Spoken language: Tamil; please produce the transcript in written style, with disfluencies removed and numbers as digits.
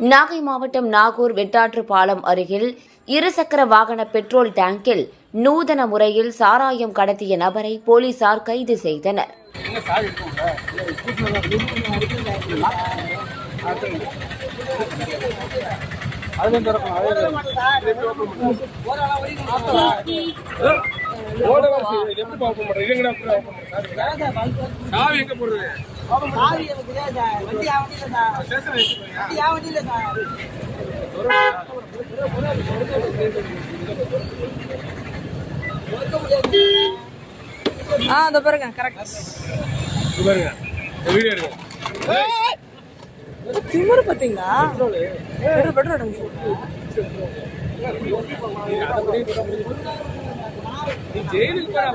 நாகை மாவட்டம் நாகூர் வெட்டாற்று பாலம் அருகில் இருசக்கர வாகன பெட்ரோல் டேங்கில் நூதன முறையில் சாராயம் கடத்திய நபரை போலீசார் கைது செய்தனர். அந்த பாருங்க கரெக்ட் பாருங்க வீடியோ எடுங்க. திமிரு பாத்தீங்களா? பெட்ரோல் ஜெயிலுக்கு போறா